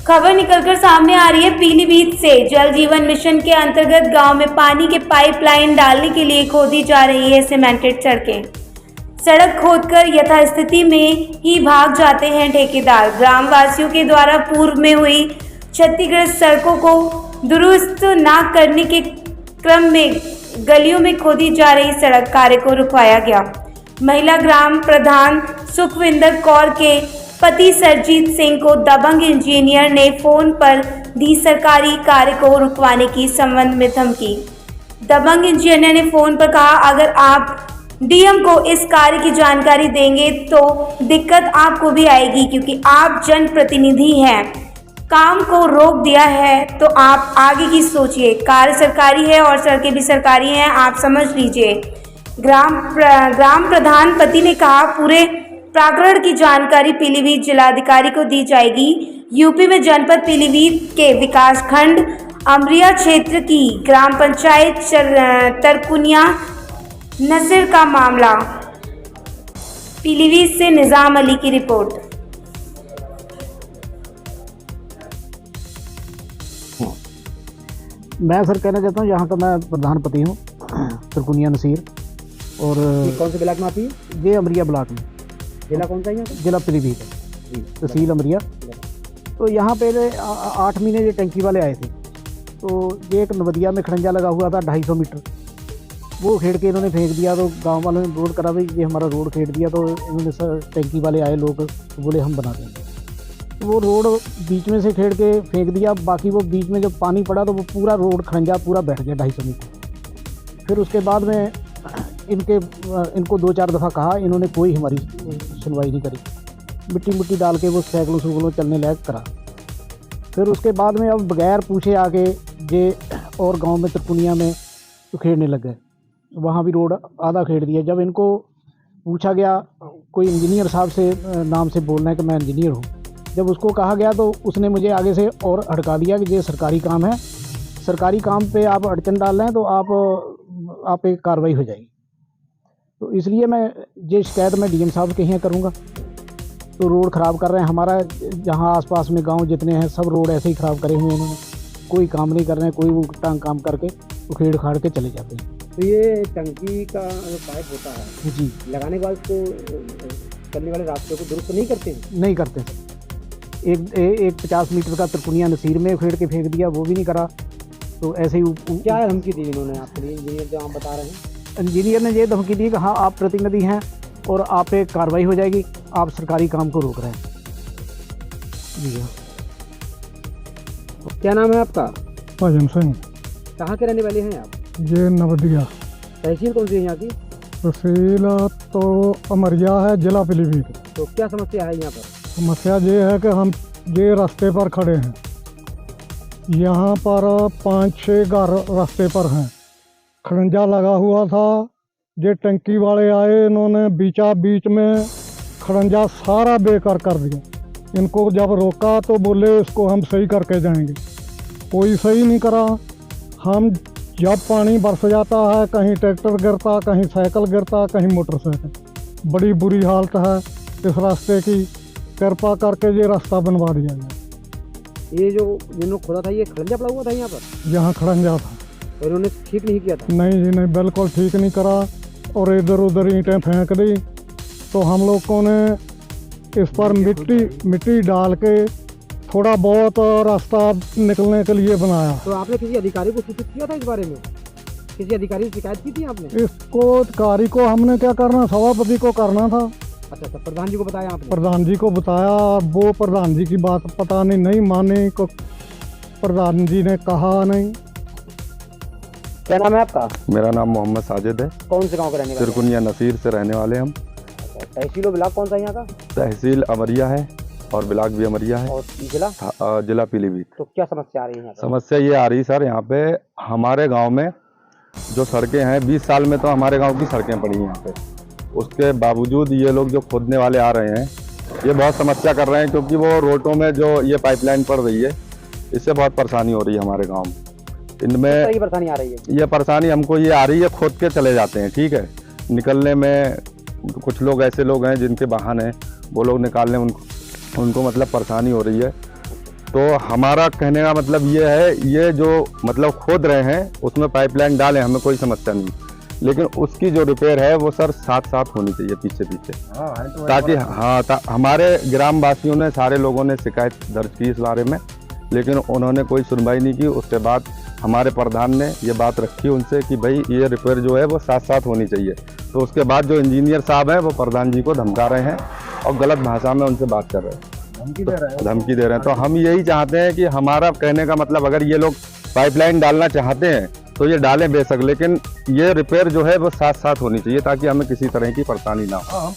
खबर निकलकर सामने आ रही है पीलीभीत से। जल जीवन मिशन के अंतर्गत गांव में पानी के पाइपलाइन डालने के लिए खोदी जा रही है सीमेंटेड सड़कें। सड़क खोदकर यथास्थिति में ही भाग जाते हैं ठेकेदार। ग्रामवासियों के द्वारा पूर्व में हुई क्षतिग्रस्त सड़कों को दुरुस्त न करने के क्रम में गलियों में खोदी जा रही सड़क कार्य को रुकवाया गया। महिला ग्राम प्रधान सुखविंदर कौर के पति सरजीत सिंह को दबंग इंजीनियर ने फोन पर दी सरकारी कार्य को रुकवाने की संबंध में धमकी। दबंग इंजीनियर ने फोन पर कहा, अगर आप डीएम को इस कार्य की जानकारी देंगे तो दिक्कत आपको भी आएगी, क्योंकि आप जनप्रतिनिधि हैं। काम को रोक दिया है तो आप आगे की सोचिए। कार्य सरकारी है और सड़कें भी सरकारी हैं, आप समझ लीजिए। ग्राम प्रधान पति ने कहा, पूरे प्रकरण की जानकारी पीलीभीत जिलाधिकारी को दी जाएगी। यूपी में जनपद पीलीभीत के विकासखंड अमरिया क्षेत्र की ग्राम पंचायत तरकुनिया नसीर का मामला। पीलीभीत से निजाम अली की रिपोर्ट। मैं सर कहना चाहता हूँ, यहाँ का मैं प्रधानपति हूँ तरकुनिया नसीर। और कौन से ब्लॉक में आती है? ये अमरिया ब्लॉक में। जिला कौन सा है? जिला पीलीभीत है, तहसील अमरिया। तो यहाँ पे 8 महीने ये टंकी वाले आए थे। तो ये एक नवदिया में खड़ंजा लगा हुआ था 250 मीटर, वो खेड़ के इन्होंने फेंक दिया। तो गांव वालों ने रोड करा, भाई ये हमारा रोड खेड़ दिया। तो इन्होंने टंकी वाले आए लोग, तो बोले हम बना देंगे। तो वो रोड बीच में से खेड़ के फेंक दिया। बाकी वो बीच में जब पानी पड़ा तो वो पूरा रोड खड़ंजा पूरा बैठ गया 250 मीटर। फिर उसके बाद में इनको 2-4 दफ़ा कहा, इन्होंने कोई हमारी सुनवाई नहीं करी। मिट्टी डाल के वो साइकिलों चलने लायक करा। फिर उसके बाद में अब बगैर पूछे आके ये और गांव में तरकुनिया में तो खेड़ने लग गए। वहाँ भी रोड आधा खेड़ दिया। जब इनको पूछा गया, कोई इंजीनियर साहब से नाम से बोलना है कि मैं इंजीनियर हूँ, जब उसको कहा गया तो उसने मुझे आगे से और हटका दिया कि ये सरकारी काम है, सरकारी काम पे आप अड़चन डाल रहे हैं तो आप पे कार्रवाई हो जाएगी। तो इसलिए मैं ये शिकायत मैं डीएम साहब के यहाँ करूँगा। तो रोड ख़राब कर रहे हैं हमारा, जहाँ आसपास में गांव जितने हैं सब रोड ऐसे ही ख़राब करे हुए हैं इन्होंने। कोई काम नहीं कर रहे हैं, कोई वो टांग काम करके उखेड़ खाड़ के चले जाते हैं। तो ये टंकी का जो पाइप होता है जी, लगाने के बाद उसको चलने वाले रास्ते को दुरुस्त नहीं करते हैं? नहीं करते। एक 50 मीटर का तरकुनिया नसीर में उखेड़ के फेंक दिया, वो भी नहीं करा। तो ऐसे ही क्या धमकी दी इन्होंने आपके लिए, इंजीनियर जो आप बता रहे हैं? इंजीनियर ने ये धमकी दी कि हाँ आप प्रतिनिधि हैं और आप पे कार्रवाई हो जाएगी, आप सरकारी काम को रोक रहे हैं। जी हाँ। क्या नाम है आपका? भजन सिंह। कहाँ के रहने वाले हैं आप? ये नवदिया। तहसील कौन सी है यहाँ की? तहसील तो अमरिया है, जिला पीलीभीत। तो क्या समस्या है यहाँ पर? समस्या ये है कि हम ये रास्ते पर खड़े हैं, यहाँ पर 5-6 घर रास्ते पर हैं। खड़ंजा लगा हुआ था, ये टंकी वाले आए, इन्होंने बीच में खड़ंजा सारा बेकार कर दिया। इनको जब रोका तो बोले इसको हम सही करके जाएंगे, कोई सही नहीं करा। हम जब पानी बरस जाता है, कहीं ट्रैक्टर गिरता, कहीं साइकिल गिरता, कहीं मोटरसाइकिल। बड़ी बुरी हालत है इस रास्ते की। कृपा करके ये रास्ता बनवा दिया जाए। ये जो जिन्होंने खोदा था ये खड़ंजा पड़ा हुआ था यहाँ पर? यहाँ खड़ंजा था। और इन्होंने ठीक नहीं किया था? नहीं जी नहीं, बिल्कुल ठीक नहीं करा और इधर उधर ईंटें फेंक दी। तो हम लोगों ने इस पर मिट्टी डाल के थोड़ा बहुत रास्ता निकलने के लिए बनाया। तो आपने किसी अधिकारी को सूचित किया था इस बारे में? किसी अधिकारी से शिकायत की थी आपने? इसको अधिकारी को हमने क्या करना, सभापति को करना था। अच्छा, प्रधान जी को बताया आपने? प्रधान जी को बताया, वो प्रधान जी की बात पता नहीं माने को, प्रधान जी ने कहा नहीं। क्या नाम है आपका? मेरा नाम मोहम्मद साजिद है। कौन से गांव के रहने वाले? तरकुनिया नसीर से रहने वाले हम। तहसील और ब्लॉक कौन सा है यहाँ का? तहसील अमरिया है और ब्लॉक भी अमरिया है। और जिला? जिला पीलीभीत। तो क्या समस्या आ रही है यहाँ पे? समस्या ये आ रही सर, यहाँ पे हमारे गांव में जो सड़कें हैं 20 साल में तो हमारे गांव की सड़कें पड़ी हैं यहाँ पे। उसके बावजूद ये लोग जो खोदने वाले आ रहे हैं ये बहुत समस्या कर रहे हैं, क्योंकि वो रोडों में जो ये पाइपलाइन पड़ रही है इससे बहुत परेशानी हो रही है हमारे गाँव में। इनमें तो परेशानी आ रही है? ये परेशानी हमको ये आ रही है, खोद के चले जाते हैं, ठीक है। निकलने में कुछ लोग ऐसे लोग हैं जिनके वाहन हैं, वो लोग निकालने उनको मतलब परेशानी हो रही है। तो हमारा कहने का मतलब ये है, ये जो मतलब खोद रहे हैं उसमें पाइपलाइन डालें, हमें कोई समस्या नहीं, लेकिन उसकी जो रिपेयर है वो सर साथ साथ होनी चाहिए पीछे पीछे, ताकि हमारे ग्राम वासियों ने, सारे लोगों ने शिकायत दर्ज की इस बारे में, लेकिन उन्होंने कोई सुनवाई नहीं की। उसके बाद हमारे प्रधान ने ये बात रखी उनसे कि भाई ये रिपेयर जो है वो साथ साथ होनी चाहिए। तो उसके बाद जो इंजीनियर साहब हैं वो प्रधान जी को धमका रहे हैं और गलत भाषा में उनसे बात कर रहे हैं, धमकी दे रहे हैं। तो हम यही चाहते हैं कि हमारा कहने का मतलब, अगर ये लोग पाइपलाइन डालना चाहते हैं तो ये डालें बेशक, लेकिन ये रिपेयर जो है वो साथ साथ होनी चाहिए ताकि हमें किसी तरह की परेशानी ना हो।